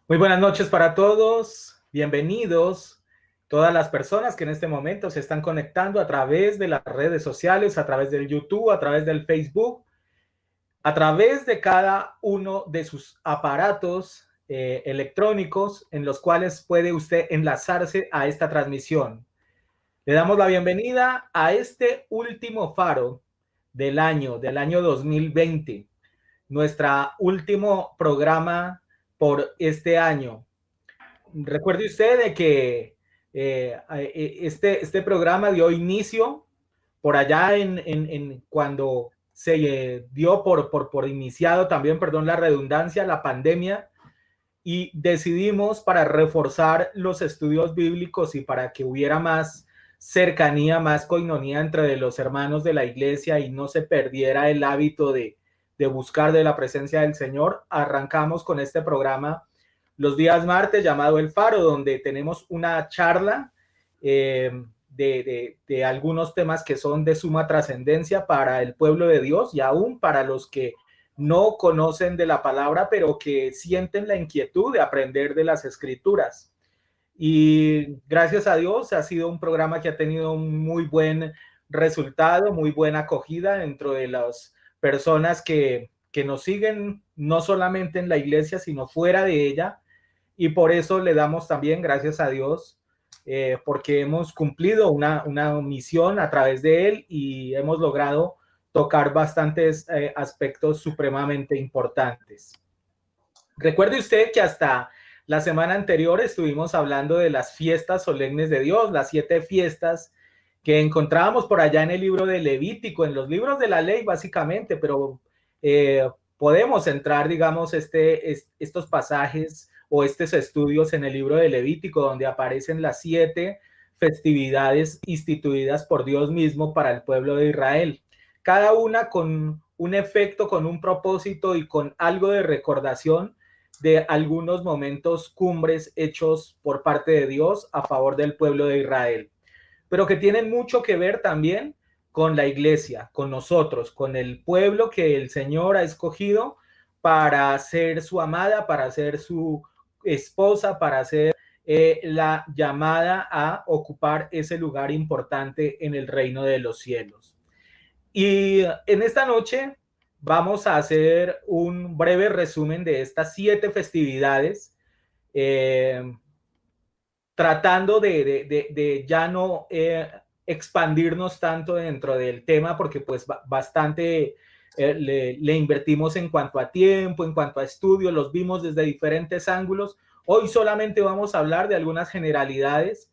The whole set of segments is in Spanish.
Muy buenas noches para todos, bienvenidos todas las personas que en este momento se están conectando a través de las redes sociales, a través del YouTube, a través del Facebook, a través de cada uno de sus aparatos electrónicos en los cuales puede usted enlazarse a esta transmisión. Le damos la bienvenida a este último faro del año 2020, nuestro último programa por este año. Recuerde usted de que este programa dio inicio por allá en cuando se dio por iniciado también, perdón la redundancia, la pandemia, y decidimos para reforzar los estudios bíblicos y para que hubiera más cercanía, más coinonía entre los hermanos de la iglesia y no se perdiera el hábito de buscar de la presencia del Señor, arrancamos con este programa los días martes llamado El Faro, donde tenemos una charla de algunos temas que son de suma trascendencia para el pueblo de Dios y aún para los que no conocen de la palabra, pero que sienten la inquietud de aprender de las escrituras. Y gracias a Dios ha sido un programa que ha tenido un muy buen resultado, muy buena acogida dentro de las personas que nos siguen, no solamente en la iglesia, sino fuera de ella. Y por eso le damos también gracias a Dios, porque hemos cumplido una misión a través de él y hemos logrado tocar bastantes aspectos supremamente importantes. Recuerde usted que hasta la semana anterior estuvimos hablando de las fiestas solemnes de Dios, las 7 fiestas que encontrábamos por allá en el libro de Levítico, en los libros de la ley básicamente, pero podemos entrar, digamos, estos pasajes o estos estudios en el libro de Levítico, donde aparecen las 7 festividades instituidas por Dios mismo para el pueblo de Israel, cada una con un efecto, con un propósito y con algo de recordación de algunos momentos cumbres hechos por parte de Dios a favor del pueblo de Israel, pero que tienen mucho que ver también con la iglesia, con nosotros, con el pueblo que el Señor ha escogido para ser su amada, para ser su esposa, para ser la llamada a ocupar ese lugar importante en el reino de los cielos. Y en esta noche vamos a hacer un breve resumen de estas 7 festividades, eh, tratando de ya no expandirnos tanto dentro del tema, porque pues bastante le invertimos en cuanto a tiempo, en cuanto a estudio, los vimos desde diferentes ángulos. Hoy solamente vamos a hablar de algunas generalidades,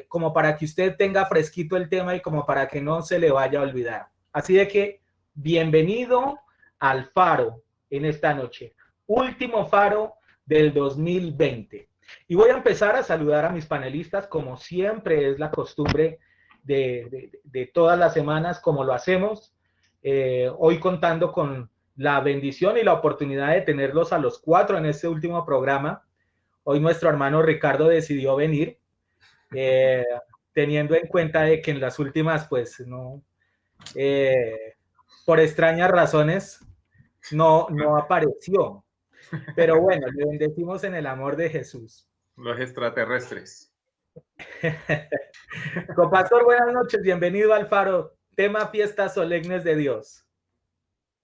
como para que usted tenga fresquito el tema y como para que no se le vaya a olvidar. Así de que bienvenido al Faro en esta noche, último Faro del 2020. Y voy a empezar a saludar a mis panelistas, como siempre es la costumbre de todas las semanas, como lo hacemos. Hoy contando con la bendición y la oportunidad de tenerlos a los 4 en este último programa. Hoy nuestro hermano Ricardo decidió venir, eh, teniendo en cuenta de que en las últimas, pues no, por extrañas razones, no apareció. Pero bueno, le bendecimos en el amor de Jesús. Los extraterrestres. Copastor, buenas noches, bienvenido al Faro, tema fiestas solemnes de Dios.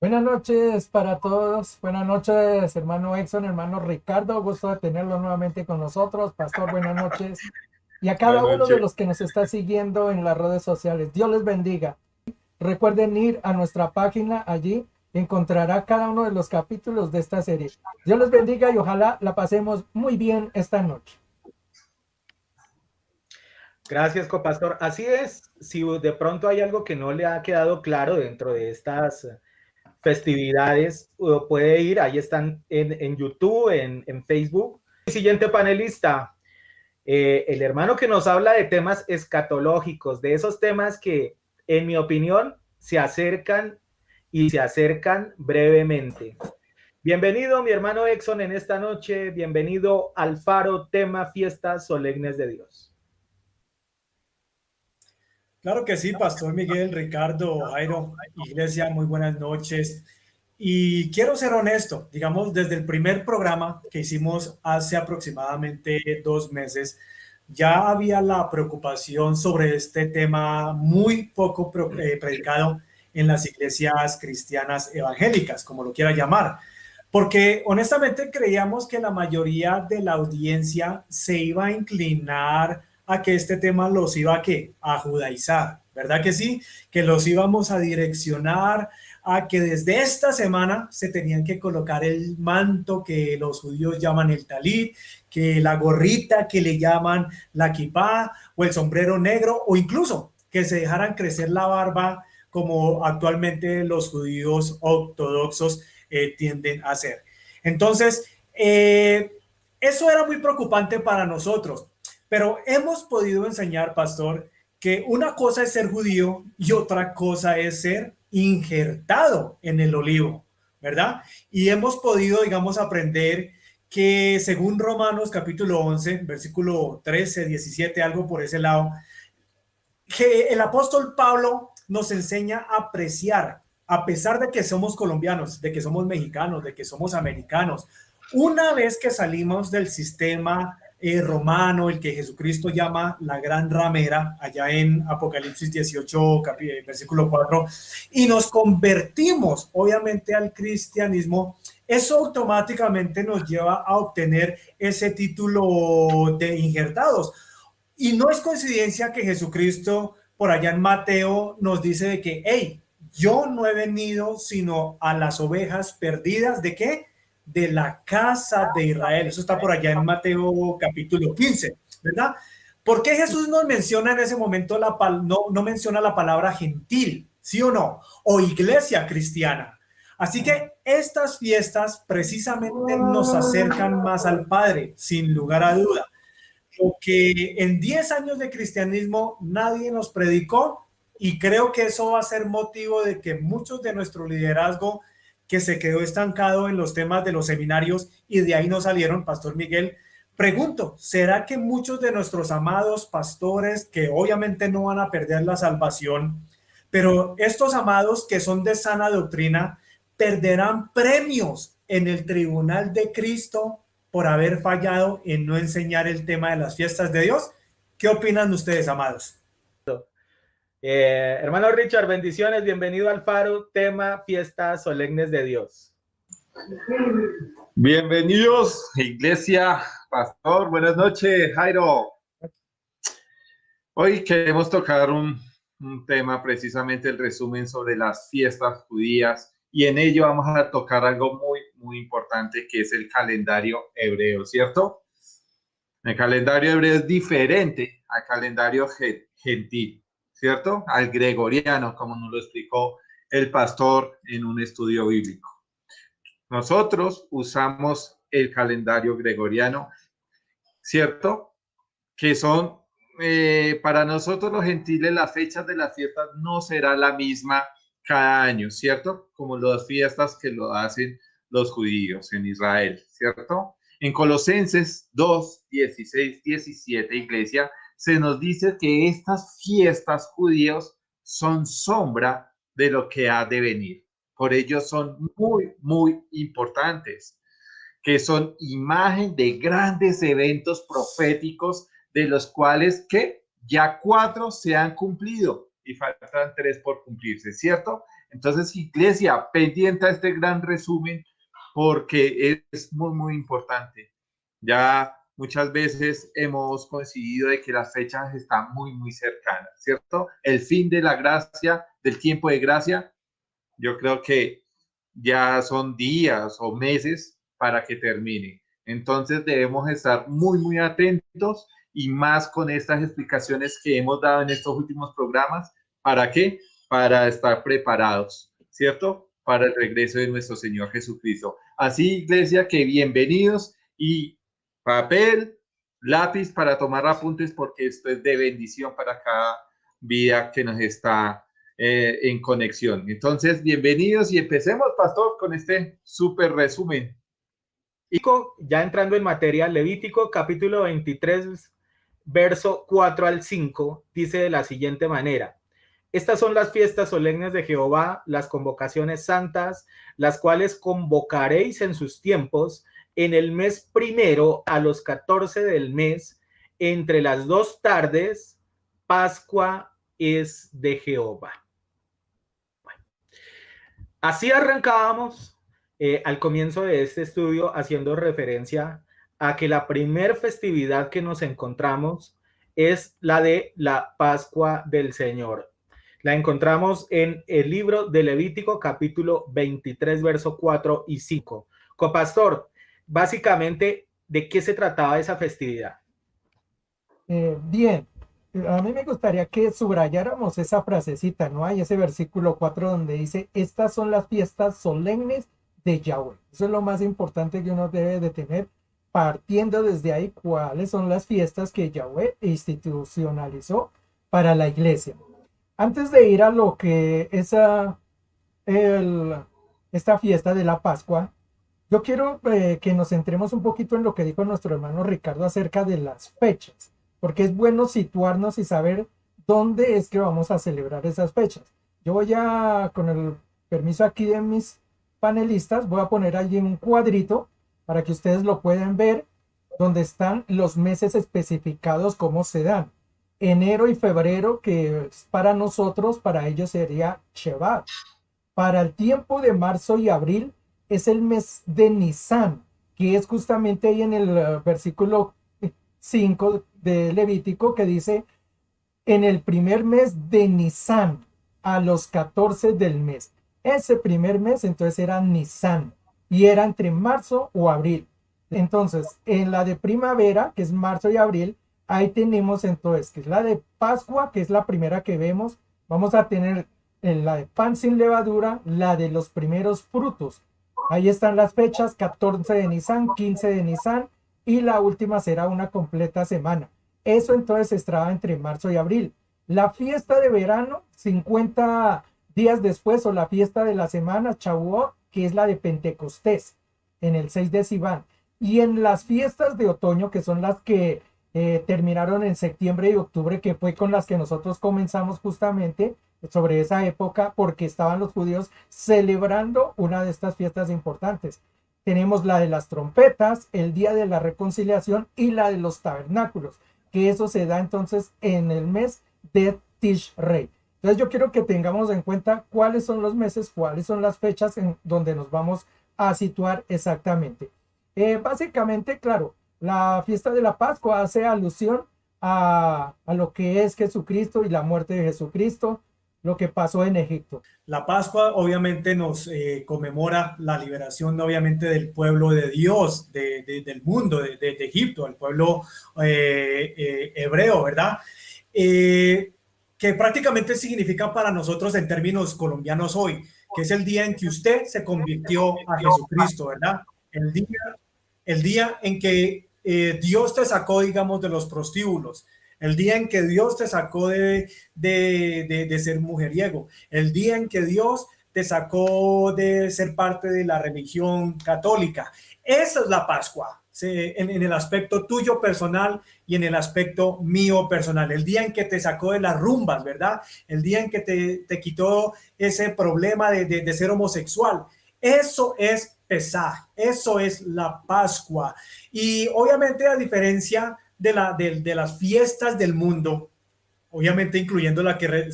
Buenas noches para todos, buenas noches hermano Exxon, hermano Ricardo, gusto de tenerlo nuevamente con nosotros. Pastor, buenas noches. Y a cada uno de los que nos está siguiendo en las redes sociales, Dios les bendiga. Recuerden ir a nuestra página, allí encontrará cada uno de los capítulos de esta serie. Dios les bendiga y ojalá la pasemos muy bien esta noche. Gracias, Copastor. Así es, si de pronto hay algo que no le ha quedado claro dentro de estas festividades, puede ir, ahí están en YouTube, en Facebook. El siguiente panelista, el hermano que nos habla de temas escatológicos, de esos temas que, en mi opinión, se acercan y se acercan brevemente. Bienvenido, mi hermano Exxon, en esta noche. Bienvenido al Faro, tema fiestas solemnes de Dios. Claro que sí, Pastor Miguel, Ricardo, Jairo, Iglesia, muy buenas noches. Y quiero ser honesto, digamos, desde el primer programa que hicimos hace aproximadamente 2 meses, ya había la preocupación sobre este tema muy poco predicado en las iglesias cristianas evangélicas, como lo quiera llamar, porque honestamente creíamos que la mayoría de la audiencia se iba a inclinar a que este tema los iba a, ¿qué?, a judaizar, ¿verdad que sí? Que los íbamos a direccionar a que desde esta semana se tenían que colocar el manto que los judíos llaman el talit, que la gorrita que le llaman la kipá o el sombrero negro, o incluso que se dejaran crecer la barba como actualmente los judíos ortodoxos tienden a hacer. Entonces, eso era muy preocupante para nosotros, pero hemos podido enseñar, pastor, que una cosa es ser judío y otra cosa es ser injertado en el olivo, ¿verdad? Y hemos podido, digamos, aprender que según Romanos capítulo 11, versículo 13, 17, algo por ese lado, que el apóstol Pablo nos enseña a apreciar, a pesar de que somos colombianos, de que somos mexicanos, de que somos americanos, una vez que salimos del sistema romano, el que Jesucristo llama la gran ramera, allá en Apocalipsis 18, versículo 4, y nos convertimos obviamente al cristianismo, eso automáticamente nos lleva a obtener ese título de injertados. Y no es coincidencia que Jesucristo por allá en Mateo nos dice de que, hey, yo no he venido sino a las ovejas perdidas, ¿de qué? De la casa de Israel. Eso está por allá en Mateo capítulo 15, ¿verdad? ¿Por qué Jesús nos menciona en ese momento, no menciona la palabra gentil, sí o no? O iglesia cristiana. Así que estas fiestas precisamente nos acercan más al Padre, sin lugar a duda. Porque en 10 años de cristianismo nadie nos predicó, y creo que eso va a ser motivo de que muchos de nuestro liderazgo que se quedó estancado en los temas de los seminarios y de ahí no salieron, Pastor Miguel, pregunto, ¿será que muchos de nuestros amados pastores, que obviamente no van a perder la salvación, pero estos amados que son de sana doctrina, perderán premios en el tribunal de Cristo por haber fallado en no enseñar el tema de las fiestas de Dios? ¿Qué opinan ustedes, amados? Hermano Richard, bendiciones, bienvenido al Faro, tema fiestas solemnes de Dios. Bienvenidos, iglesia, pastor, buenas noches, Jairo. Hoy queremos tocar un tema, precisamente el resumen sobre las fiestas judías, y en ello vamos a tocar algo muy importante, que es el calendario hebreo, ¿cierto? El calendario hebreo es diferente al calendario gentil, ¿cierto? Al gregoriano, como nos lo explicó el pastor en un estudio bíblico. Nosotros usamos el calendario gregoriano, ¿cierto? Que son, para nosotros los gentiles, las fechas de las fiestas no será la misma cada año, ¿cierto? Como las fiestas que lo hacen los judíos en Israel, ¿cierto? En Colosenses 2, 16, 17, iglesia, se nos dice que estas fiestas judíos son sombra de lo que ha de venir. Por ello son muy importantes, que son imagen de grandes eventos proféticos, de los cuales que ya 4 se han cumplido y faltan 3 por cumplirse, ¿cierto? Entonces, iglesia, pendiente a este gran resumen, porque es muy importante. Ya muchas veces hemos coincidido de que las fechas están muy cercanas, ¿cierto? El fin de la gracia, del tiempo de gracia, yo creo que ya son días o meses para que termine. Entonces debemos estar muy atentos, y más con estas explicaciones que hemos dado en estos últimos programas. ¿Para qué? Para estar preparados, ¿cierto? Para el regreso de nuestro Señor Jesucristo. Así, iglesia, que bienvenidos, y papel, lápiz para tomar apuntes, porque esto es de bendición para cada vida que nos está en conexión. Entonces, bienvenidos, y empecemos, pastor, con este súper resumen. Ya entrando en materia, Levítico capítulo 23, verso 4 al 5, dice de la siguiente manera: Estas son las fiestas solemnes de Jehová, las convocaciones santas, las cuales convocaréis en sus tiempos, en el mes primero a los 14 del mes, entre las 2 tardes, Pascua es de Jehová. Bueno, así arrancábamos al comienzo de este estudio haciendo referencia a que la primer festividad que nos encontramos es la de la Pascua del Señor. La encontramos en el libro de Levítico, capítulo 23, verso 4 y 5. Copastor, básicamente, ¿de qué se trataba esa festividad? Bien, a mí me gustaría que subrayáramos esa frasecita, ¿no? Hay ese versículo 4 donde dice, estas son las fiestas solemnes de Yahweh. Eso es lo más importante que uno debe de tener, partiendo desde ahí cuáles son las fiestas que Yahweh institucionalizó para la iglesia. Antes de ir a lo que es esta fiesta de la Pascua, yo quiero que nos centremos un poquito en lo que dijo nuestro hermano Ricardo acerca de las fechas, porque es bueno situarnos y saber dónde es que vamos a celebrar esas fechas. Yo voy a, con el permiso aquí de mis panelistas, voy a poner allí un cuadrito para que ustedes lo puedan ver, donde están los meses especificados, cómo se dan. Enero y febrero, que para nosotros, para ellos sería Shevat. Para el tiempo de marzo y abril es el mes de Nisan, que es justamente ahí en el versículo 5 de Levítico, que dice, en el primer mes de Nisan, a los 14 del mes. Ese primer mes entonces era Nisan, y era entre marzo o abril. Entonces, en la de primavera, que es marzo y abril, ahí tenemos entonces, que es la de Pascua, que es la primera que vemos. Vamos a tener la de pan sin levadura, la de los primeros frutos. Ahí están las fechas, 14 de Nisan, 15 de Nisan, y la última será una completa semana. Eso entonces estaba entre marzo y abril. La fiesta de verano, 50 días después, o la fiesta de la semana, Shavuot, que es la de Pentecostés, en el 6 de Sivan. Y en las fiestas de otoño, que son las que terminaron en septiembre y octubre, que fue con las que nosotros comenzamos justamente sobre esa época, porque estaban los judíos celebrando una de estas fiestas importantes. Tenemos la de las trompetas, el día de la reconciliación y la de los tabernáculos, que eso se da entonces en el mes de Tishrei. Entonces yo quiero que tengamos en cuenta cuáles son los meses, cuáles son las fechas en donde nos vamos a situar exactamente. Básicamente, claro, la fiesta de la Pascua hace alusión a lo que es Jesucristo y la muerte de Jesucristo, lo que pasó en Egipto. La Pascua obviamente nos conmemora la liberación obviamente del pueblo de Dios, del mundo, de Egipto, el pueblo hebreo, ¿verdad? Que prácticamente significa para nosotros en términos colombianos hoy, que es el día en que usted se convirtió a Jesucristo, ¿verdad? El día en que Dios te sacó, digamos, de los prostíbulos, el día en que Dios te sacó de ser mujeriego, el día en que Dios te sacó de ser parte de la religión católica. Esa es la Pascua, en el aspecto tuyo personal y en el aspecto mío personal. El día en que te sacó de las rumbas, ¿verdad? El día en que te quitó ese problema de ser homosexual. Eso es Pesaj, eso es la Pascua. Y obviamente, a diferencia de las fiestas del mundo, obviamente incluyendo la que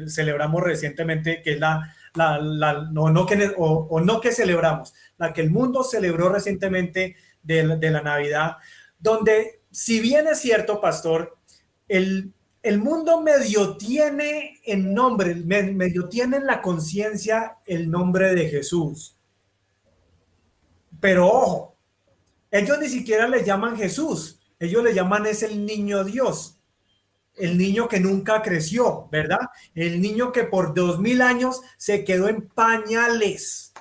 celebramos recientemente, que es no que celebramos, la que el mundo celebró recientemente de la Navidad, donde, si bien es cierto, pastor, el mundo medio tiene en nombre, medio tiene en la conciencia el nombre de Jesús. Pero ojo, ellos ni siquiera le llaman Jesús, ellos le llaman es el niño Dios, el niño que nunca creció, ¿verdad? El niño que por 2000 años se quedó en pañales.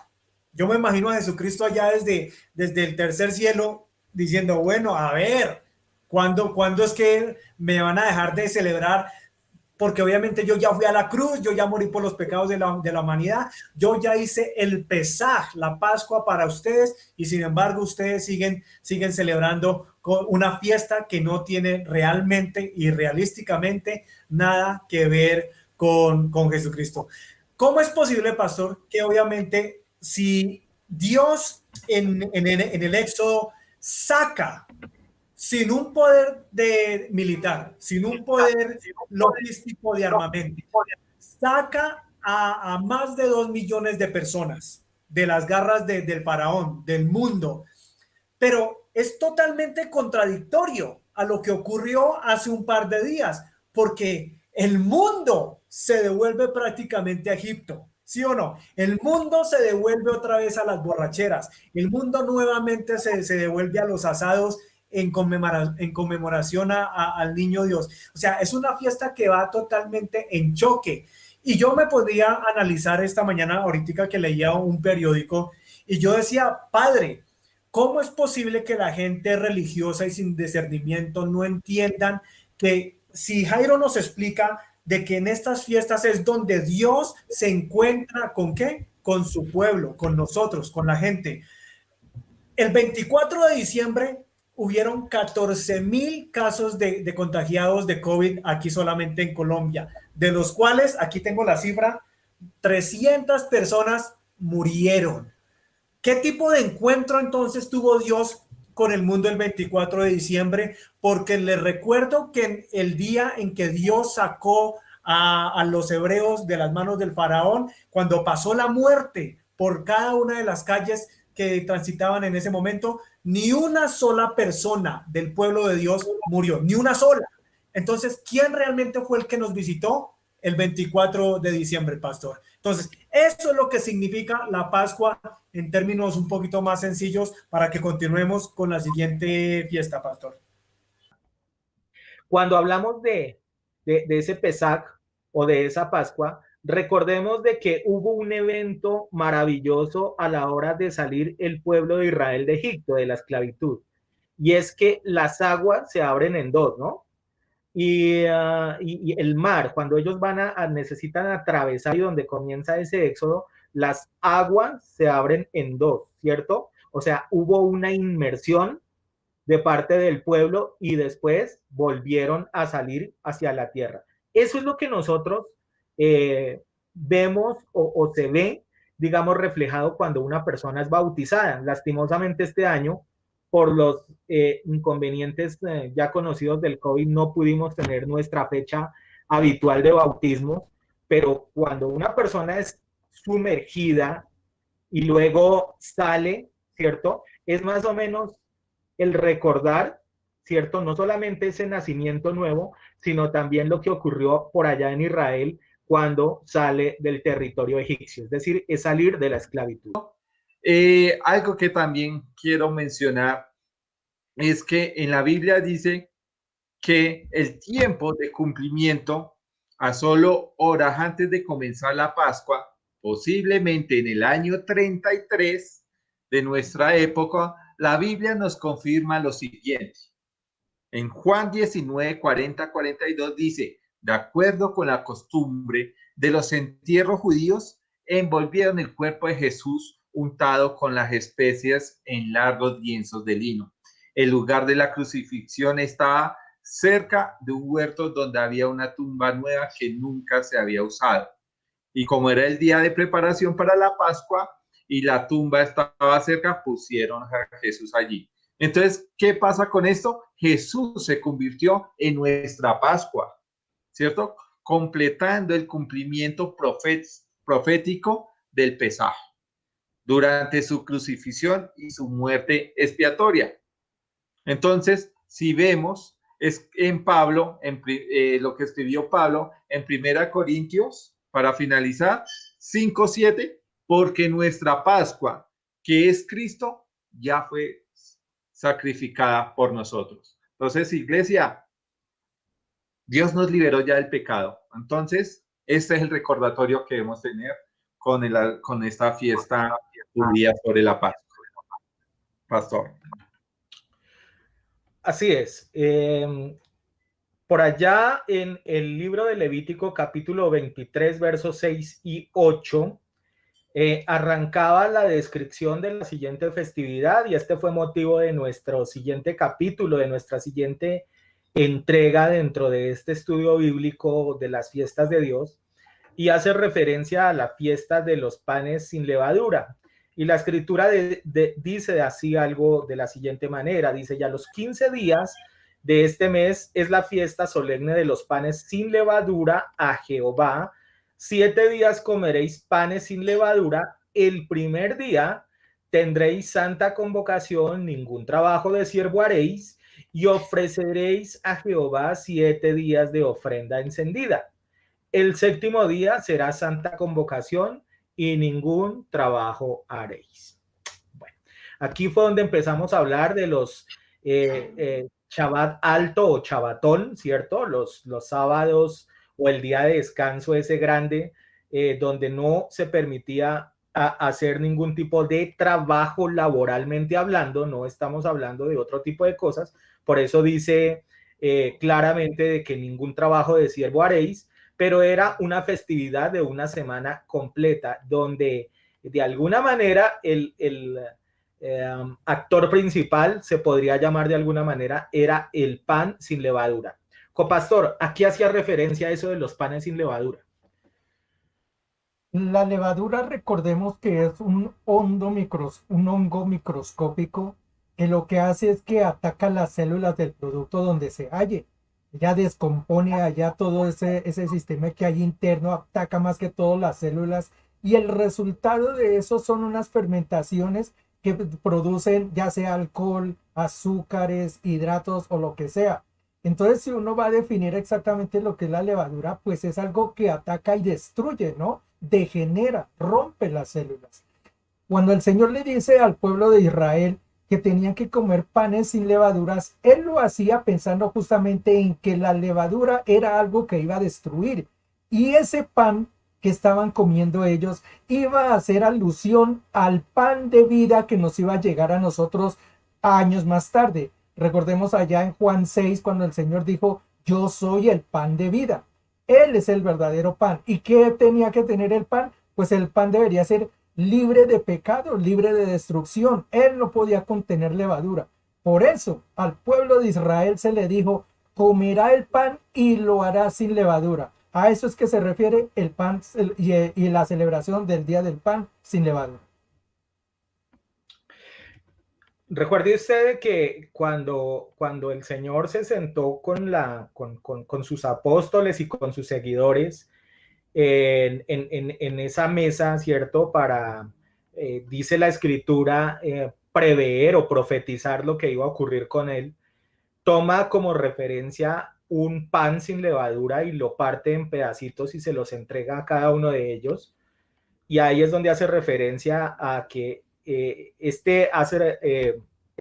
Yo me imagino a Jesucristo allá desde el tercer cielo diciendo, bueno, a ver, ¿cuándo es que me van a dejar de celebrar? Porque obviamente yo ya fui a la cruz, yo ya morí por los pecados de la humanidad, yo ya hice el Pesaj, la Pascua para ustedes, y sin embargo ustedes siguen celebrando con una fiesta que no tiene realmente y realísticamente nada que ver con Jesucristo. ¿Cómo es posible, pastor, que obviamente si Dios en el Éxodo saca sin un poder militar, sin un poder logístico de armamento, saca a más de 2 millones de personas de las garras del faraón, del mundo, pero es totalmente contradictorio a lo que ocurrió hace un par de días, porque el mundo se devuelve prácticamente a Egipto, ¿sí o no? El mundo se devuelve otra vez a las borracheras, el mundo nuevamente se devuelve a los asados en conmemoración al niño Dios. O sea, es una fiesta que va totalmente en choque. Y yo me podía analizar esta mañana, ahorita que leía un periódico, y yo decía, padre, ¿cómo es posible que la gente religiosa y sin discernimiento no entiendan que si Jairo nos explica de que en estas fiestas es donde Dios se encuentra con qué? Con su pueblo, con nosotros, con la gente. El 24 de diciembre hubieron 14,000 casos de contagiados de COVID aquí solamente en Colombia, de los cuales, aquí tengo la cifra, 300 personas murieron. ¿Qué tipo de encuentro entonces tuvo Dios con el mundo el 24 de diciembre? Porque les recuerdo que el día en que Dios sacó a los hebreos de las manos del faraón, cuando pasó la muerte por cada una de las calles que transitaban en ese momento, ni una sola persona del pueblo de Dios murió, ni una sola. Entonces, ¿quién realmente fue el que nos visitó? El 24 de diciembre, pastor. Entonces, eso es lo que significa la Pascua en términos un poquito más sencillos para que continuemos con la siguiente fiesta, pastor. Cuando hablamos de ese Pesaj o de esa Pascua, recordemos de que hubo un evento maravilloso a la hora de salir el pueblo de Israel de Egipto, de la esclavitud. Y es que las aguas se abren en dos, ¿no? Y el mar, cuando ellos necesitan atravesar y donde comienza ese éxodo, las aguas se abren en dos, ¿cierto? O sea, hubo una inmersión de parte del pueblo y después volvieron a salir hacia la tierra. Eso es lo que nosotros vemos o se ve, digamos, reflejado cuando una persona es bautizada. Lastimosamente este año, por los inconvenientes ya conocidos del COVID, no pudimos tener nuestra fecha habitual de bautismo, pero cuando una persona es sumergida y luego sale, ¿cierto? Es más o menos el recordar, ¿cierto? No solamente ese nacimiento nuevo, sino también lo que ocurrió por allá en Israel cuando sale del territorio egipcio, es decir, es salir de la esclavitud. Algo que también quiero mencionar es que en la Biblia dice que el tiempo de cumplimiento a solo horas antes de comenzar la Pascua, posiblemente en el año 33 de nuestra época, la Biblia nos confirma lo siguiente. En Juan 19, 40, 42 dice, de acuerdo con la costumbre de los entierros judíos, envolvieron el cuerpo de Jesús untado con las especias en largos lienzos de lino. El lugar de la crucifixión estaba cerca de un huerto donde había una tumba nueva que nunca se había usado. Y como era el día de preparación para la Pascua y la tumba estaba cerca, pusieron a Jesús allí. Entonces, ¿qué pasa con esto? Jesús se convirtió en nuestra Pascua, ¿cierto? Completando el cumplimiento profético del Pesaj durante su crucifixión y su muerte expiatoria. Entonces, si vemos, es en Pablo, lo que escribió Pablo en 1 Corintios, para finalizar, 5:7, porque nuestra Pascua, que es Cristo, ya fue sacrificada por nosotros. Entonces, iglesia, Dios nos liberó ya del pecado. Entonces, este es el recordatorio que debemos tener con esta fiesta judía sobre la Pascua. Pastor. Así es. Por allá en el libro de Levítico, capítulo 23, versos 6 y 8, arrancaba la descripción de la siguiente festividad y este fue motivo de nuestro siguiente capítulo, de nuestra siguiente entrega dentro de este estudio bíblico de las fiestas de Dios. y hace referencia a la fiesta de los panes sin levadura. Y la escritura dice así algo de la siguiente manera, dice, ya los 15 días de este mes es la fiesta solemne de los panes sin levadura a Jehová. 7 días comeréis panes sin levadura. El primer día tendréis santa convocación, ningún trabajo de siervo haréis, y ofreceréis a Jehová 7 días de ofrenda encendida. El séptimo día será santa convocación y ningún trabajo haréis. Bueno, aquí fue donde empezamos a hablar de los Shabbat alto o Shabbatón, ¿cierto? Los sábados o el día de descanso ese grande, donde no se permitía hacer ningún tipo de trabajo laboralmente hablando, no estamos hablando de otro tipo de cosas, por eso dice claramente de que ningún trabajo de siervo haréis, pero era una festividad de una semana completa, donde de alguna manera el actor principal, se podría llamar de alguna manera, era el pan sin levadura. Copastor, aquí hacía referencia a eso de los panes sin levadura. La levadura, recordemos que es un hongo microscópico que lo que hace es que ataca las células del producto donde se halle. Ya descompone allá todo ese sistema que hay interno, ataca más que todo las células, y el resultado de eso son unas fermentaciones que producen ya sea alcohol, azúcares, hidratos o lo que sea. Entonces, si uno va a definir exactamente lo que es la levadura, pues es algo que ataca y destruye, ¿no? Degenera, rompe las células. Cuando el Señor le dice al pueblo de Israel que tenían que comer panes sin levaduras, él lo hacía pensando justamente en que la levadura era algo que iba a destruir, y ese pan que estaban comiendo ellos iba a hacer alusión al pan de vida que nos iba a llegar a nosotros años más tarde. Recordemos allá en Juan 6 cuando el Señor dijo, yo soy el pan de vida. Él es el verdadero pan. ¿Y qué tenía que tener el pan? Pues el pan debería ser libre de pecado, libre de destrucción. Él no podía contener levadura. Por eso al pueblo de Israel se le dijo, comerá el pan y lo hará sin levadura. A eso es que se refiere el pan y la celebración del día del pan sin levadura. Recuerde usted que cuando el Señor se sentó con sus apóstoles y con sus seguidores en esa mesa, ¿cierto? Para, dice la escritura, prever o profetizar lo que iba a ocurrir con él, toma como referencia un pan sin levadura y lo parte en pedacitos y se los entrega a cada uno de ellos. Y ahí es donde hace referencia a que es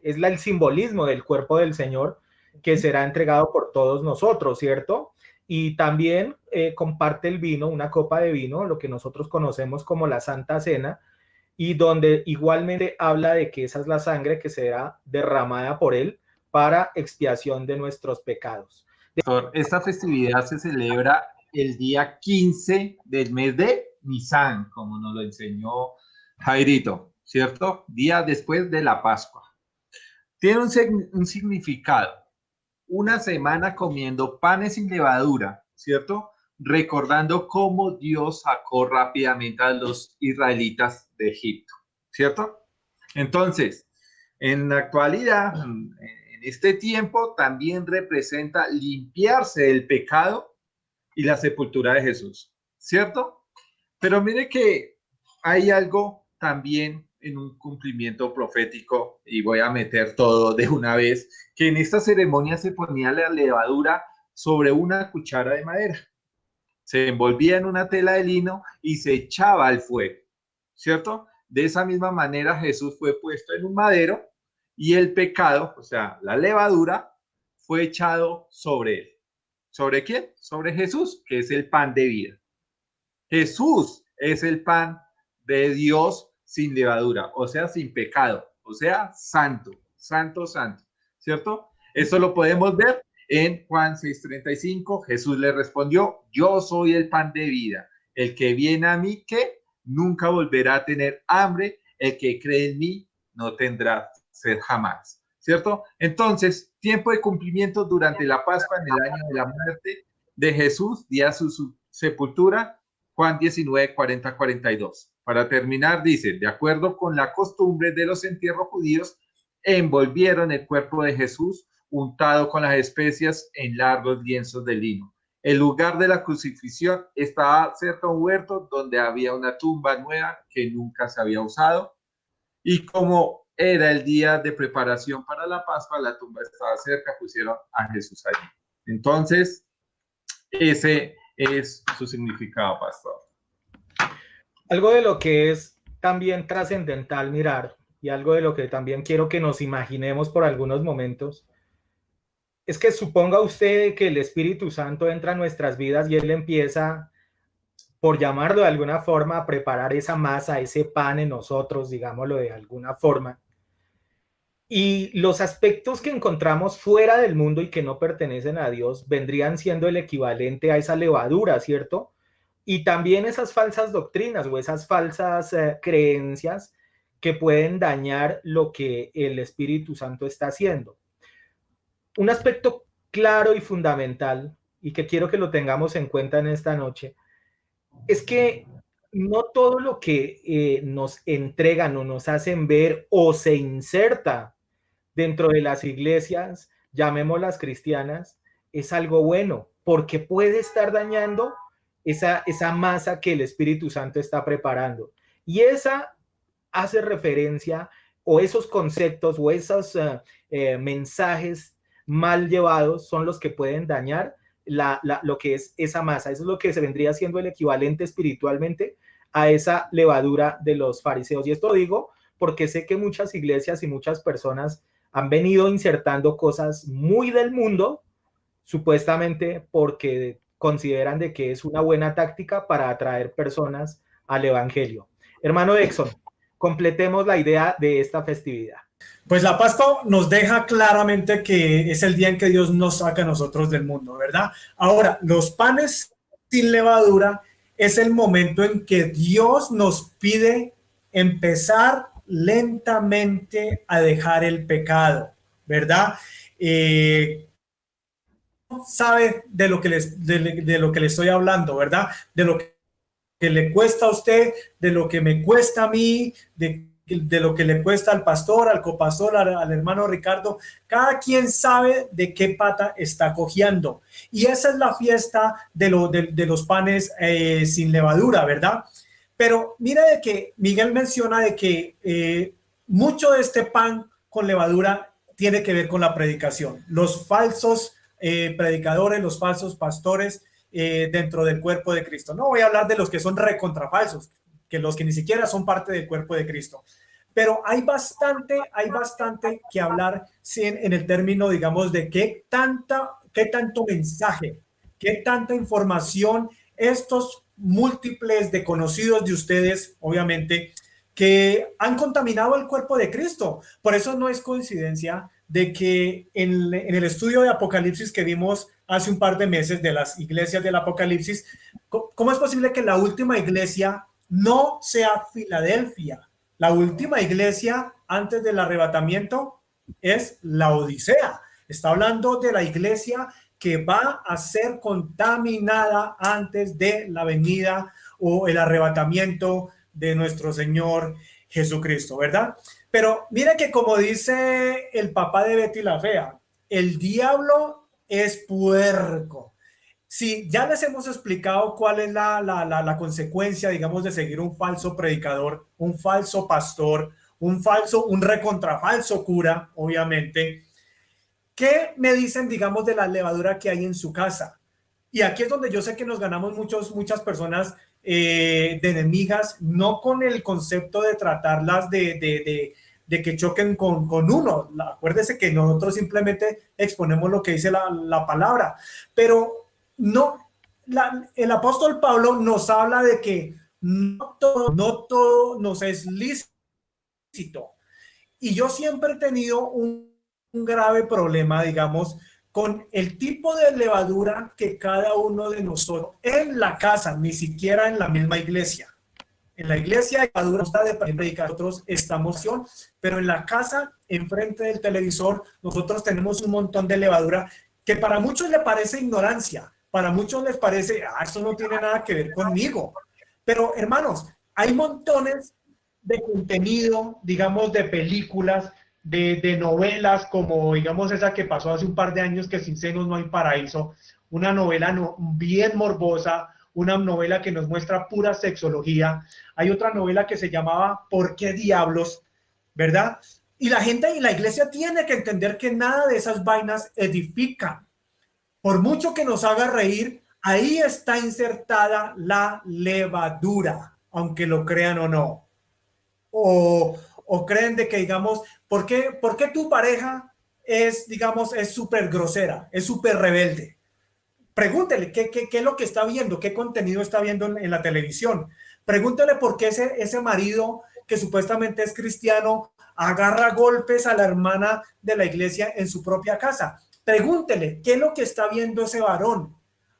el simbolismo del cuerpo del Señor que será entregado por todos nosotros, ¿cierto? Y también comparte el vino, una copa de vino, lo que nosotros conocemos como la Santa Cena, y donde igualmente habla de que esa es la sangre que será derramada por él para expiación de nuestros pecados. Esta festividad se celebra el día 15 del mes de Nisan, como nos lo enseñó Jairito, ¿cierto? Día después de la Pascua. Tiene un significado. Una semana comiendo panes sin levadura, ¿cierto? Recordando cómo Dios sacó rápidamente a los israelitas de Egipto, ¿cierto? Entonces, en la actualidad, en este tiempo, también representa limpiarse del pecado y la sepultura de Jesús, ¿cierto? Pero mire que hay algo también en un cumplimiento profético, y voy a meter todo de una vez, que en esta ceremonia se ponía la levadura sobre una cuchara de madera, se envolvía en una tela de lino y se echaba al fuego, ¿cierto? De esa misma manera Jesús fue puesto en un madero y el pecado, o sea, la levadura, fue echado sobre él. ¿Sobre quién? Sobre Jesús, que es el pan de vida. Jesús es el pan de Dios sin levadura, o sea, sin pecado, o sea, santo, santo, santo, ¿cierto? Eso lo podemos ver en Juan 6:35. Jesús le respondió, yo soy el pan de vida, el que viene a mí, que nunca volverá a tener hambre, el que cree en mí no tendrá sed jamás, ¿cierto? Entonces, tiempo de cumplimiento durante la Pascua, en el año de la muerte de Jesús, día de su sepultura, Juan 19, 40, 42. Para terminar, dice, de acuerdo con la costumbre de los entierros judíos, envolvieron el cuerpo de Jesús untado con las especias en largos lienzos de lino. El lugar de la crucifixión estaba cerca de un huerto donde había una tumba nueva que nunca se había usado. Y como era el día de preparación para la Pascua, la tumba estaba cerca, pusieron a Jesús allí. Entonces, ese es su significado, pastor. Algo de lo que es también trascendental mirar, y algo de lo que también quiero que nos imaginemos por algunos momentos, es que suponga usted que el Espíritu Santo entra a nuestras vidas y Él empieza, por llamarlo de alguna forma, a preparar esa masa, ese pan en nosotros, digámoslo de alguna forma. Y los aspectos que encontramos fuera del mundo y que no pertenecen a Dios vendrían siendo el equivalente a esa levadura, ¿cierto? Y también esas falsas doctrinas o esas falsas creencias que pueden dañar lo que el Espíritu Santo está haciendo. Un aspecto claro y fundamental, y que quiero que lo tengamos en cuenta en esta noche, es que no todo lo que nos entregan o nos hacen ver o se inserta dentro de las iglesias, llamémoslas cristianas, es algo bueno, porque puede estar dañando esa masa que el Espíritu Santo está preparando. Y esa hace referencia, o esos conceptos o esos mensajes mal llevados son los que pueden dañar lo que es esa masa. Eso es lo que se vendría siendo el equivalente espiritualmente a esa levadura de los fariseos. Y esto digo porque sé que muchas iglesias y muchas personas han venido insertando cosas muy del mundo, supuestamente porque consideran de que es una buena táctica para atraer personas al evangelio. Hermano Exxon, completemos la idea de esta festividad. Pues la Pascua nos deja claramente que es el día en que Dios nos saca a nosotros del mundo, ¿verdad? Ahora, los panes sin levadura es el momento en que Dios nos pide empezar lentamente a dejar el pecado, ¿verdad? Sabe de lo que le estoy hablando, ¿verdad? De lo que le cuesta a usted, de lo que me cuesta a mí, de lo que le cuesta al pastor, al copastor, al hermano Ricardo. Cada quien sabe de qué pata está cojeando. Y esa es la fiesta de los panes sin levadura, ¿verdad? Pero mira de que Miguel menciona de que mucho de este pan con levadura tiene que ver con la predicación. Los falsos predicadores, los falsos pastores dentro del cuerpo de Cristo. No voy a hablar de los que son recontrafalsos, que los que ni siquiera son parte del cuerpo de Cristo. Pero hay bastante que hablar en el término, digamos, de qué tanto mensaje, qué tanta información estos múltiples de conocidos de ustedes, obviamente, que han contaminado el cuerpo de Cristo. Por eso no es coincidencia de que en el estudio de Apocalipsis que vimos hace un par de meses de las iglesias del Apocalipsis, ¿cómo es posible que la última iglesia no sea Filadelfia? La última iglesia antes del arrebatamiento es la Odisea. Está hablando de la iglesia que va a ser contaminada antes de la venida o el arrebatamiento de nuestro Señor Jesucristo, ¿verdad? Pero mira que como dice el papá de Betty la Fea, el diablo es puerco. Sí, ya les hemos explicado cuál es la consecuencia, digamos, de seguir un falso predicador, un falso pastor, un recontrafalso cura, obviamente. ¿Qué me dicen, digamos, de la levadura que hay en su casa? Y aquí es donde yo sé que nos ganamos muchas personas de enemigas, no con el concepto de tratarlas de que choquen con uno. Acuérdese que nosotros simplemente exponemos lo que dice la palabra, pero no, el apóstol Pablo nos habla de que no todo nos es lícito. Y yo siempre he tenido un grave problema, digamos, con el tipo de levadura que cada uno de nosotros en la casa, ni siquiera en la misma iglesia. En la iglesia hay levadura de predicar, nosotros estamos, pero en la casa, enfrente del televisor, nosotros tenemos un montón de levadura que para muchos le parece ignorancia, Para muchos les parece, esto no tiene nada que ver conmigo. Pero hermanos, hay montones de contenido, digamos, de películas, de novelas, como digamos esa que pasó hace un par de años, que Sin senos no hay paraíso, una novela bien morbosa, una novela que nos muestra pura sexología. Hay otra novela que se llamaba ¿Por qué diablos? ¿Verdad? Y la gente y la iglesia tiene que entender que nada de esas vainas edifica. Por mucho que nos haga reír, ahí está insertada la levadura, aunque lo crean o no. O creen de que, digamos, ¿por qué tu pareja es, digamos, es súper grosera, es súper rebelde? Pregúntele ¿qué es lo que está viendo, qué contenido está viendo en la televisión. Pregúntele por qué ese marido que supuestamente es cristiano agarra golpes a la hermana de la iglesia en su propia casa. Pregúntele qué es lo que está viendo ese varón.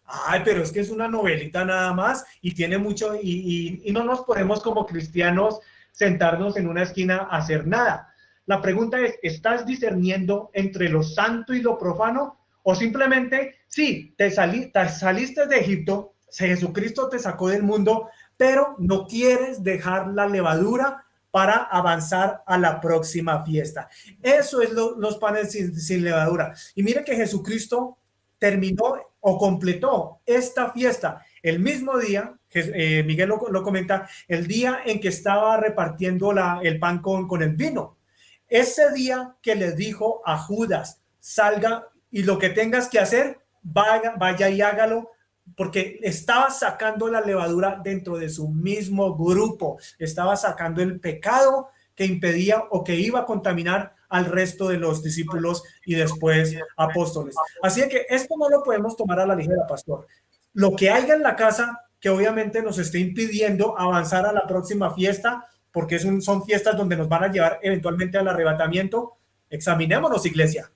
Ay, pero es que es una novelita nada más y tiene mucho, y no nos podemos como cristianos sentarnos en una esquina a hacer nada. La pregunta es, ¿estás discerniendo entre lo santo y lo profano? O simplemente, sí, te saliste de Egipto, Jesucristo te sacó del mundo, pero no quieres dejar la levadura para avanzar a la próxima fiesta. Eso es los panes sin levadura. Y mire que Jesucristo terminó o completó esta fiesta el mismo día, Miguel lo comenta, el día en que estaba repartiendo el pan con el vino. Ese día que le dijo a Judas, salga y lo que tengas que hacer, vaya y hágalo, porque estaba sacando la levadura dentro de su mismo grupo, estaba sacando el pecado que impedía o que iba a contaminar al resto de los discípulos y después apóstoles. Así que esto no lo podemos tomar a la ligera, pastor. Lo que haya en la casa que obviamente nos esté impidiendo avanzar a la próxima fiesta, porque son fiestas donde nos van a llevar eventualmente al arrebatamiento, examinémonos, iglesia.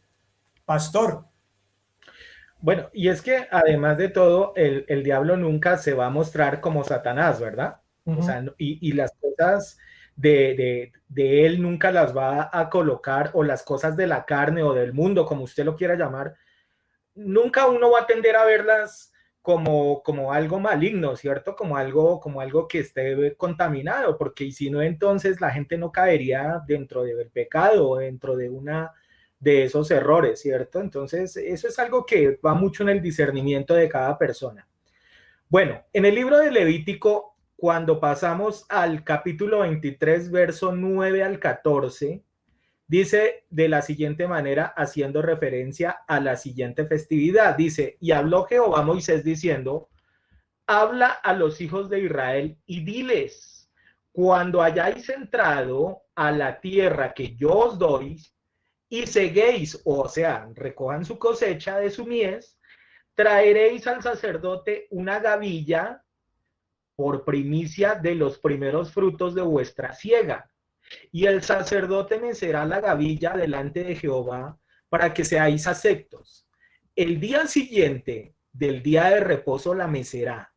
Pastor. Bueno, y es que además de todo, el diablo nunca se va a mostrar como Satanás, ¿verdad? O sea, y las cosas de él nunca las va a colocar, o las cosas de la carne o del mundo, como usted lo quiera llamar, nunca uno va a tender a verlas como algo maligno, ¿cierto? Como algo que esté contaminado, porque si no, entonces la gente no caería dentro del pecado, dentro de esos errores, ¿cierto? Entonces, eso es algo que va mucho en el discernimiento de cada persona. Bueno, en el libro de Levítico, cuando pasamos al capítulo 23, verso 9 al 14, dice de la siguiente manera, haciendo referencia a la siguiente festividad. Dice, y habló Jehová a Moisés diciendo, habla a los hijos de Israel y diles, cuando hayáis entrado a la tierra que yo os doy, y seguéis, o sea, recojan su cosecha de su mies, traeréis al sacerdote una gavilla por primicia de los primeros frutos de vuestra siega. Y el sacerdote mecerá la gavilla delante de Jehová para que seáis aceptos. El día siguiente del día de reposo la mecerá.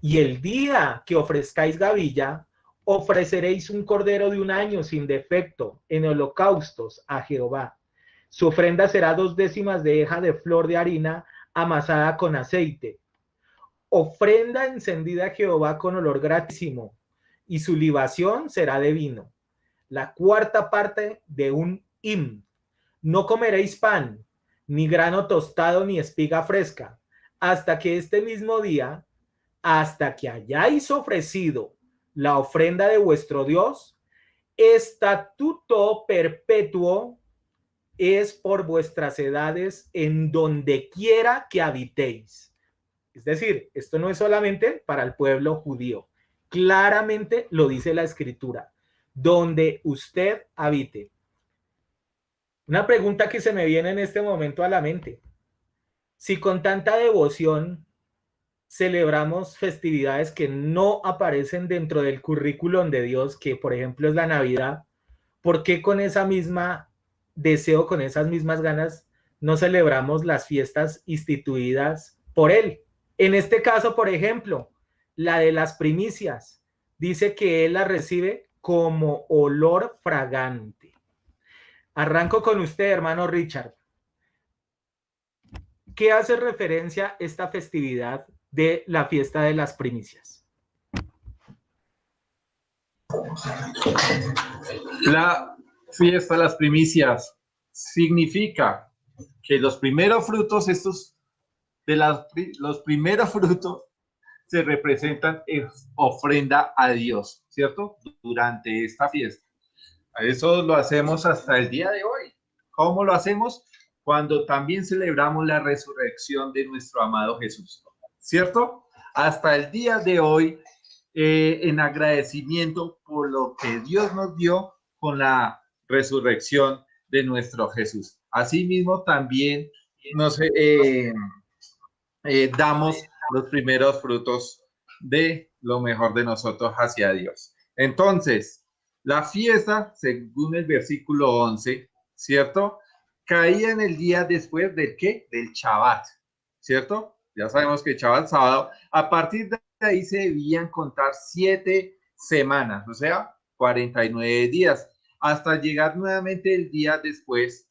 Y el día que ofrezcáis gavilla, ofreceréis un cordero de un año sin defecto en holocaustos a Jehová. Su ofrenda será 2/10 de efa de flor de harina amasada con aceite. Ofrenda encendida a Jehová con olor gratísimo, y su libación será de vino. La cuarta parte de un hin. No comeréis pan, ni grano tostado, ni espiga fresca, hasta que este mismo día, hasta que hayáis ofrecido la ofrenda de vuestro Dios, estatuto perpetuo es por vuestras edades en donde quiera que habitéis. Es decir, esto no es solamente para el pueblo judío. Claramente lo dice la Escritura. Donde usted habite. Una pregunta que se me viene en este momento a la mente. Si con tanta devoción celebramos festividades que no aparecen dentro del currículum de Dios, que por ejemplo es la Navidad, ¿por qué con esa misma deseo, con esas mismas ganas, no celebramos las fiestas instituidas por Él? En este caso, por ejemplo, la de las primicias, dice que Él la recibe como olor fragante. Arranco con usted, hermano Richard. ¿qué hace referencia esta festividad de la fiesta de las primicias? La fiesta de las primicias significa que los primeros frutos, los primeros frutos se representan en ofrenda a Dios, ¿cierto? Durante esta fiesta. Eso lo hacemos hasta el día de hoy. ¿Cómo lo hacemos? Cuando también celebramos la resurrección de nuestro amado Jesús, ¿cierto? Hasta el día de hoy, en agradecimiento por lo que Dios nos dio con la resurrección de nuestro Jesús. Asimismo, también nos damos los primeros frutos de lo mejor de nosotros hacia Dios. Entonces, la fiesta, según el versículo 11, ¿cierto? Caía en el día después del ¿qué? Del Shabbat, ¿cierto? Ya sabemos que Shabbat, sábado, a partir de ahí se debían contar 7 semanas, o sea, 49 días, hasta llegar nuevamente el día después,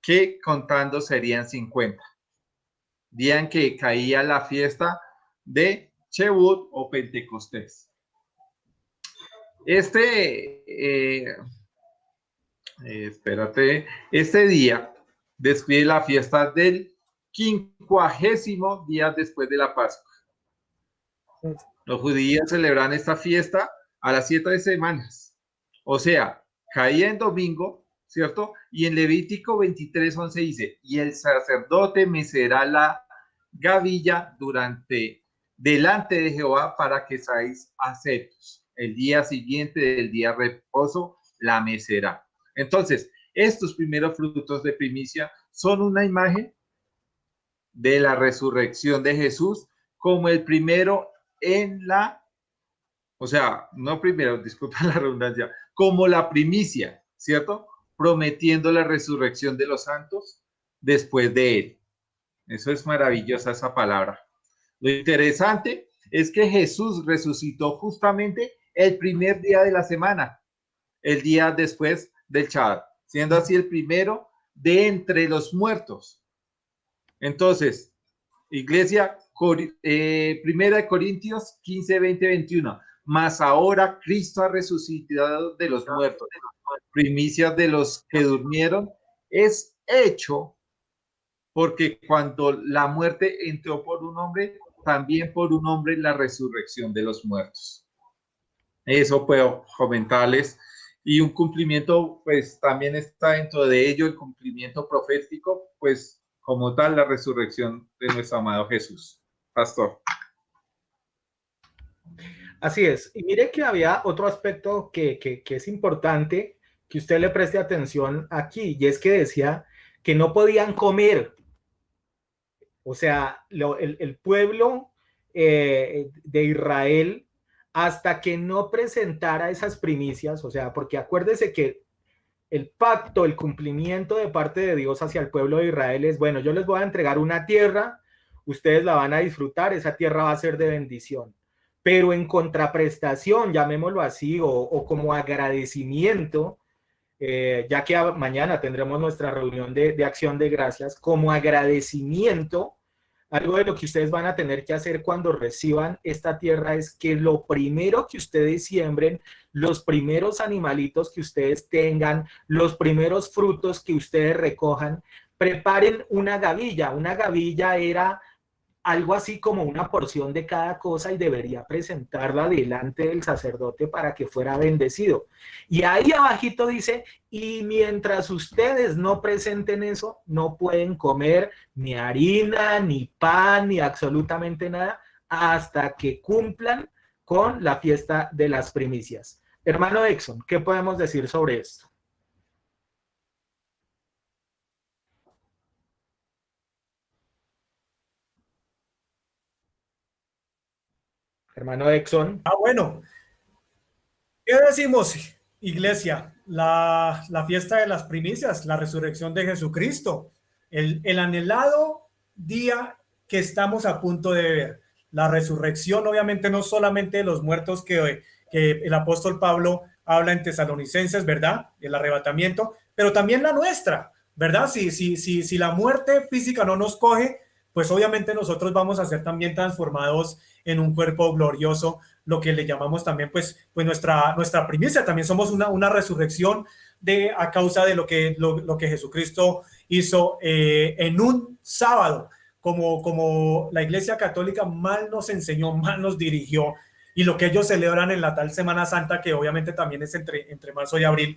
que contando serían 50. Día en que caía la fiesta de Chebut o Pentecostés. Este día describe la fiesta del 50º día después de la Pascua. Los judíos celebran esta fiesta a las 7 semanas, o sea, caía en domingo, ¿cierto? Y en Levítico 23:11 dice, y el sacerdote mecerá la gavilla delante de Jehová para que seáis aceptos. El día siguiente del día de reposo la mecerá. Entonces, estos primeros frutos de primicia son una imagen de la resurrección de Jesús como el primero no primero, disculpa la redundancia, como la primicia, ¿cierto? Prometiendo la resurrección de los santos después de él. Eso es maravillosa esa palabra. Lo interesante es que Jesús resucitó justamente el primer día de la semana, el día después del Shabbat, siendo así el primero de entre los muertos. Entonces, iglesia, 1 Corintios 15, 20, 21. Mas ahora Cristo ha resucitado de los muertos, primicias de los que durmieron, es hecho porque cuando la muerte entró por un hombre, también por un hombre la resurrección de los muertos. Eso puedo comentarles. Y un cumplimiento, pues también está dentro de ello el cumplimiento profético, pues como tal la resurrección de nuestro amado Jesús. Pastor. Así es. Y mire que había otro aspecto que es importante que usted le preste atención aquí, y es que decía que no podían comer. O sea, el pueblo de Israel, hasta que no presentara esas primicias, o sea, porque acuérdese que el pacto, el cumplimiento de parte de Dios hacia el pueblo de Israel es, bueno, yo les voy a entregar una tierra, ustedes la van a disfrutar, esa tierra va a ser de bendición. Pero en contraprestación, llamémoslo así, o como agradecimiento, ya que mañana tendremos nuestra reunión de acción de gracias, como agradecimiento, algo de lo que ustedes van a tener que hacer cuando reciban esta tierra es que lo primero que ustedes siembren, los primeros animalitos que ustedes tengan, los primeros frutos que ustedes recojan, preparen una gavilla. Una gavilla era algo así como una porción de cada cosa y debería presentarla delante del sacerdote para que fuera bendecido. Y ahí abajito dice, y mientras ustedes no presenten eso, no pueden comer ni harina, ni pan, ni absolutamente nada, hasta que cumplan con la fiesta de las primicias. Hermano Exxon, ¿qué podemos decir sobre esto? Hermano Exxon. Bueno, ¿qué decimos, iglesia? La fiesta de las primicias, la resurrección de Jesucristo, el anhelado día que estamos a punto de ver. La resurrección, obviamente, no solamente de los muertos que el apóstol Pablo habla en Tesalonicenses, ¿verdad? El arrebatamiento, pero también la nuestra, ¿verdad? Si la muerte física no nos coge, pues obviamente nosotros vamos a ser también transformados en un cuerpo glorioso, lo que le llamamos también pues nuestra primicia, también somos una resurrección a causa de lo que Jesucristo hizo en un sábado, como la Iglesia Católica mal nos enseñó, mal nos dirigió, y lo que ellos celebran en la tal Semana Santa, que obviamente también es entre marzo y abril,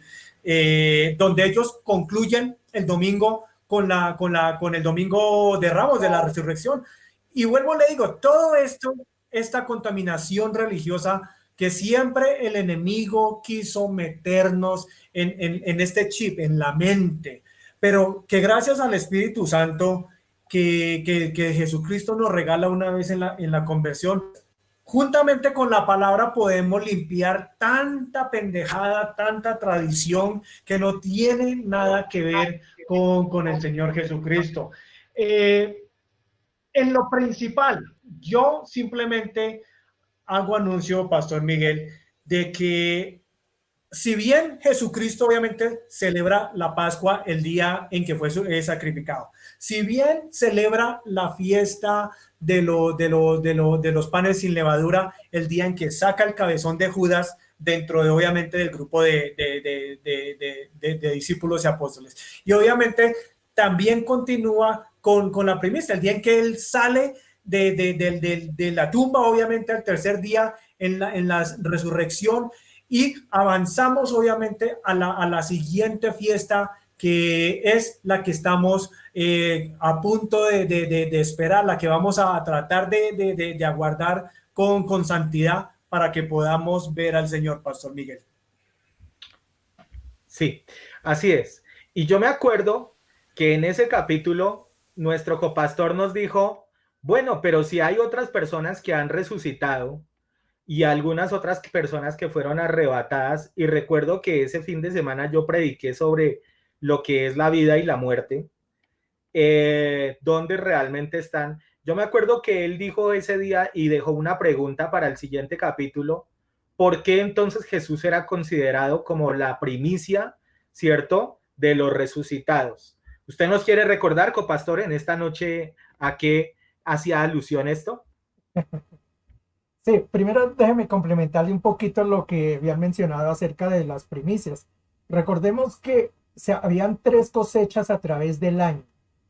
donde ellos concluyen el domingo con el domingo de Ramos, de la resurrección. Y vuelvo, le digo, todo esto, esta contaminación religiosa que siempre el enemigo quiso meternos en este chip, en la mente, pero que gracias al Espíritu Santo que Jesucristo nos regala una vez en la conversión, juntamente con la palabra podemos limpiar tanta pendejada, tanta tradición que no tiene nada que ver con el Señor Jesucristo. En lo principal, yo simplemente hago anuncio, Pastor Miguel, de que si bien Jesucristo obviamente celebra la Pascua el día en que fue sacrificado, si bien celebra la fiesta de los panes sin levadura el día en que saca el cabezón de Judas dentro de obviamente del grupo de discípulos y apóstoles, y obviamente también continúa con la primicia, el día en que él sale de la tumba, obviamente al tercer día en la resurrección, y avanzamos obviamente a la siguiente fiesta, que es la que estamos a punto de esperar, la que vamos a tratar de aguardar con santidad para que podamos ver al Señor, Pastor Miguel. Sí, así es. Y yo me acuerdo que en ese capítulo nuestro copastor nos dijo, bueno, pero si hay otras personas que han resucitado y algunas otras personas que fueron arrebatadas, y recuerdo que ese fin de semana yo prediqué sobre lo que es la vida y la muerte, dónde realmente están. Yo me acuerdo que él dijo ese día y dejó una pregunta para el siguiente capítulo: ¿por qué entonces Jesús era considerado como la primicia, cierto, de los resucitados? ¿Usted nos quiere recordar, copastor, en esta noche a qué hacía alusión esto? Sí, primero déjeme complementarle un poquito lo que habían mencionado acerca de las primicias. Recordemos que habían 3 cosechas a través del año.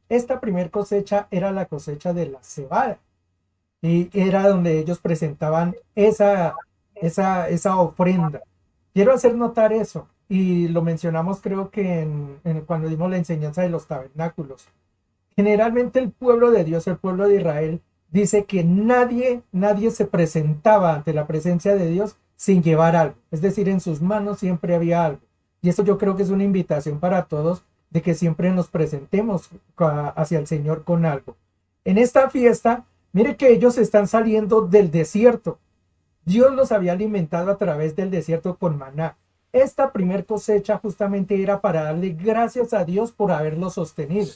Esta primer cosecha era la cosecha de la cebada, y era donde ellos presentaban esa ofrenda. Quiero hacer notar eso, y lo mencionamos creo que cuando dimos la enseñanza de los tabernáculos. Generalmente el pueblo de Dios, el pueblo de Israel, dice que nadie se presentaba ante la presencia de Dios sin llevar algo. Es decir, en sus manos siempre había algo. Y eso yo creo que es una invitación para todos, de que siempre nos presentemos hacia el Señor con algo. En esta fiesta, mire que ellos están saliendo del desierto. Dios los había alimentado a través del desierto con maná. Esta primer cosecha justamente era para darle gracias a Dios por haberlos sostenido.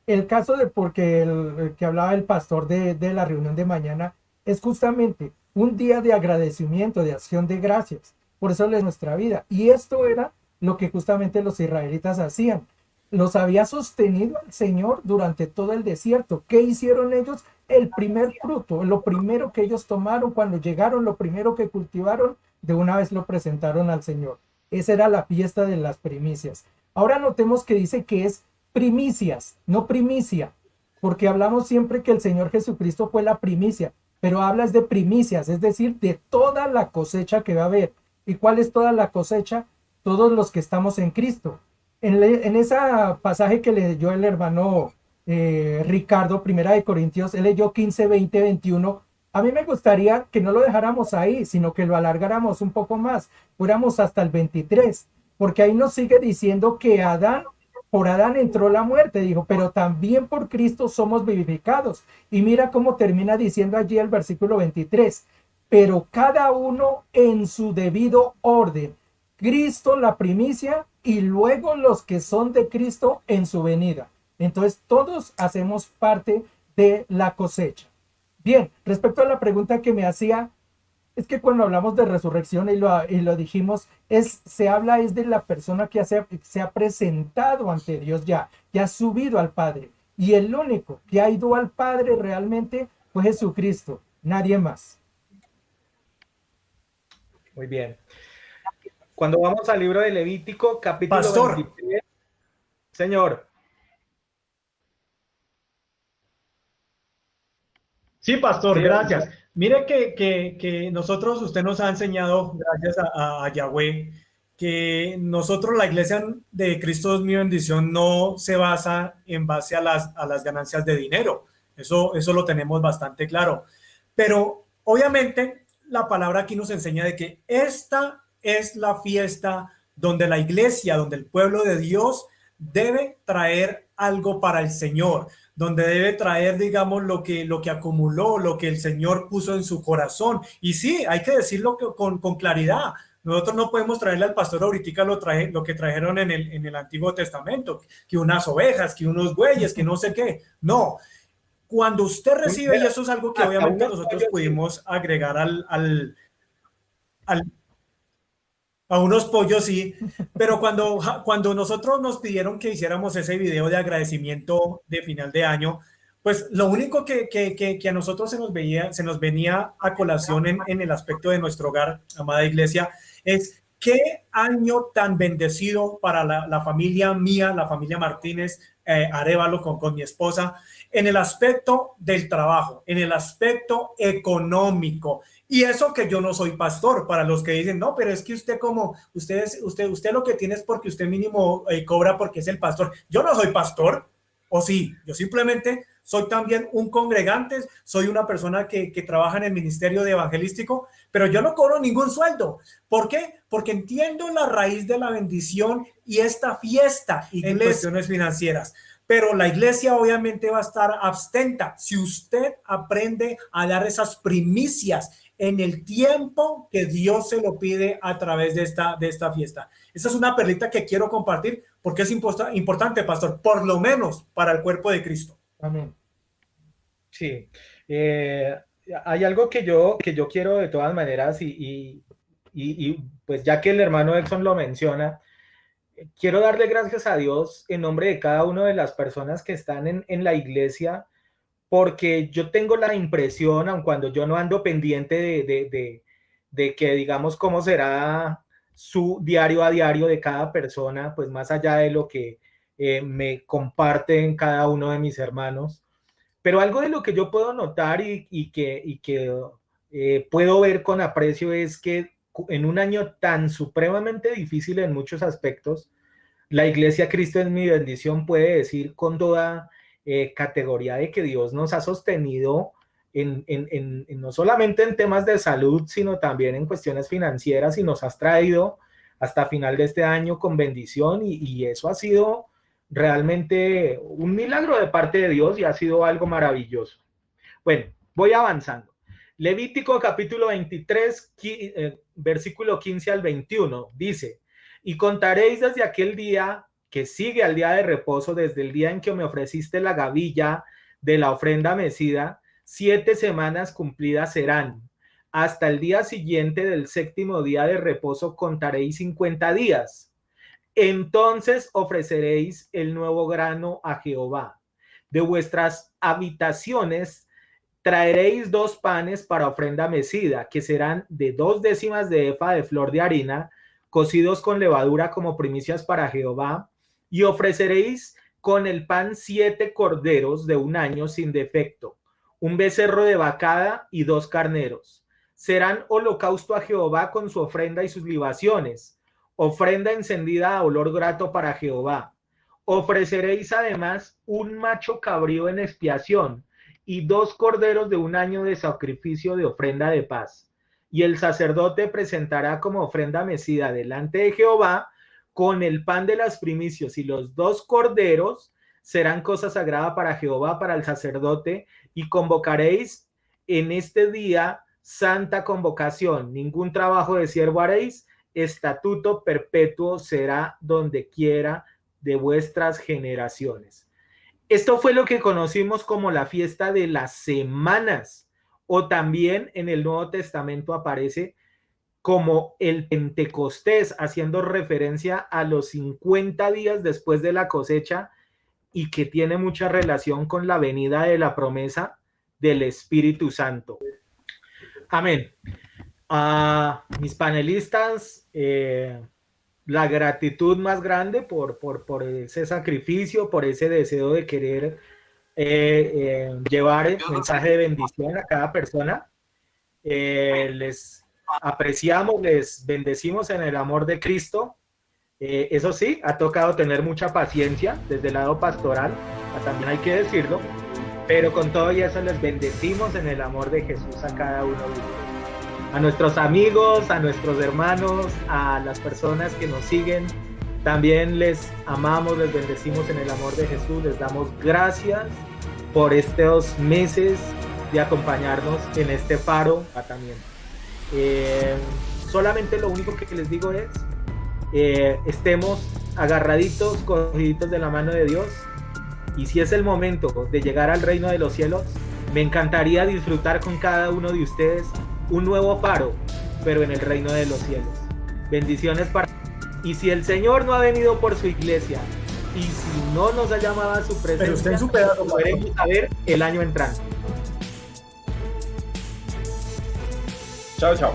El caso de porque el que hablaba el pastor de la reunión de mañana es justamente un día de agradecimiento, de acción de gracias. Por eso es nuestra vida. Y esto era lo que justamente los israelitas hacían. Los había sostenido el Señor durante todo el desierto. ¿Qué hicieron ellos? El primer fruto, lo primero que ellos tomaron cuando llegaron, lo primero que cultivaron, de una vez lo presentaron al Señor. Esa era la fiesta de las primicias. Ahora notemos que dice que es primicias, no primicia, porque hablamos siempre que el Señor Jesucristo fue la primicia, pero hablas de primicias, es decir, de toda la cosecha que va a haber. ¿Y cuál es toda la cosecha? Todos los que estamos en Cristo. En ese pasaje que leyó el hermano Ricardo, 1 Corintios, él leyó 15, 20, 21. A mí me gustaría que no lo dejáramos ahí, sino que lo alargáramos un poco más, fuéramos hasta el 23, porque ahí nos sigue diciendo que por Adán entró la muerte, dijo, pero también por Cristo somos vivificados. Y mira cómo termina diciendo allí el versículo 23, pero cada uno en su debido orden. Cristo la primicia y luego los que son de Cristo en su venida. Entonces todos hacemos parte de la cosecha. Bien, respecto a la pregunta que me hacía, es que cuando hablamos de resurrección y lo dijimos, se habla es de la persona que se ha presentado ante Dios ya ha subido al Padre. Y el único que ha ido al Padre realmente fue Jesucristo, nadie más. Muy bien. Cuando vamos al libro de Levítico, capítulo Pastor. 23. Señor. Sí, pastor, Sí, gracias. Mire que nosotros, usted nos ha enseñado, gracias a Yahweh, que nosotros, la iglesia de Cristo es mi bendición, no se basa en base a las ganancias de dinero. Eso lo tenemos bastante claro. Pero obviamente la palabra aquí nos enseña de que esta es la fiesta donde la iglesia, donde el pueblo de Dios debe traer algo para el Señor, donde debe traer, digamos, lo que acumuló, lo que el Señor puso en su corazón. Y sí, hay que decirlo con claridad. Nosotros no podemos traerle al pastor ahorita lo que trajeron en el Antiguo Testamento, que unas ovejas, que unos bueyes, que no sé qué. No, cuando usted recibe, y eso es algo que obviamente nosotros pudimos agregar al a unos pollos, sí, pero cuando nosotros nos pidieron que hiciéramos ese video de agradecimiento de final de año, pues lo único que a nosotros se nos venía a colación en el aspecto de nuestro hogar, amada iglesia, es qué año tan bendecido para la familia mía, la familia Martínez, Arévalo con mi esposa, en el aspecto del trabajo, en el aspecto económico. Y eso que yo no soy pastor, para los que dicen, no, pero es que usted usted lo que tiene es porque usted mínimo cobra porque es el pastor. Yo no soy pastor, o sí, yo simplemente soy también un congregante, soy una persona que trabaja en el ministerio de evangelístico, pero yo no cobro ningún sueldo. ¿Por qué? Porque entiendo la raíz de la bendición y esta fiesta y en cuestiones financieras. Pero la iglesia obviamente va a estar abstenta si usted aprende a dar esas primicias en el tiempo que Dios se lo pide a través de esta fiesta. Esa es una perlita que quiero compartir porque es importante, pastor, por lo menos para el cuerpo de Cristo. Amén. Sí. Hay algo que yo quiero de todas maneras y pues ya que el hermano Exxon lo menciona, quiero darle gracias a Dios en nombre de cada una de las personas que están en la iglesia, porque yo tengo la impresión, aun cuando yo no ando pendiente de que digamos cómo será su diario a diario de cada persona, pues más allá de lo que me comparten cada uno de mis hermanos, pero algo de lo que yo puedo notar y que puedo ver con aprecio es que en un año tan supremamente difícil en muchos aspectos, la Iglesia Cristo es mi bendición puede decir con toda categoría de que Dios nos ha sostenido no solamente en temas de salud, sino también en cuestiones financieras y nos has traído hasta final de este año con bendición y eso ha sido realmente un milagro de parte de Dios y ha sido algo maravilloso. Bueno, voy avanzando. Levítico capítulo 23, versículo 15 al 21, dice: y contaréis desde aquel día que sigue al día de reposo, desde el día en que me ofreciste la gavilla de la ofrenda mecida, 7 semanas cumplidas serán. Hasta el día siguiente del séptimo día de reposo contaréis 50 días. Entonces ofreceréis el nuevo grano a Jehová. De vuestras habitaciones traeréis 2 panes para ofrenda mecida, que serán de 2 décimas de efa de flor de harina, cocidos con levadura como primicias para Jehová, y ofreceréis con el pan 7 corderos de un año sin defecto, un becerro de vacada y 2 carneros. Serán holocausto a Jehová con su ofrenda y sus libaciones, ofrenda encendida a olor grato para Jehová. Ofreceréis además un macho cabrío en expiación y 2 corderos de un año de sacrificio de ofrenda de paz. Y el sacerdote presentará como ofrenda mecida delante de Jehová con el pan de las primicias, y los 2 corderos serán cosa sagrada para Jehová, para el sacerdote, y convocaréis en este día santa convocación. Ningún trabajo de siervo haréis, estatuto perpetuo será donde quiera de vuestras generaciones. Esto fue lo que conocimos como la fiesta de las semanas, o también en el Nuevo Testamento aparece como el Pentecostés, haciendo referencia a los 50 días después de la cosecha, y que tiene mucha relación con la venida de la promesa del Espíritu Santo. Amén. A mis panelistas, la gratitud más grande por ese sacrificio, por ese deseo de querer llevar el mensaje de bendición a cada persona. Les apreciamos, les bendecimos en el amor de Cristo. Eso sí, ha tocado tener mucha paciencia desde el lado pastoral, también hay que decirlo, pero con todo y eso les bendecimos en el amor de Jesús a cada uno de ustedes. A nuestros amigos, a nuestros hermanos, a las personas que nos siguen, también les amamos, les bendecimos en el amor de Jesús, les damos gracias por estos meses de acompañarnos en este paro también. Solamente lo único que les digo es, estemos agarraditos, cogiditos de la mano de Dios, y si es el momento de llegar al reino de los cielos, me encantaría disfrutar con cada uno de ustedes un nuevo faro, pero en el reino de los cielos. Bendiciones para... Y si el Señor no ha venido por su iglesia, y si no nos ha llamado a su presencia, lo veremos a ver el año entrante. Chao, chao.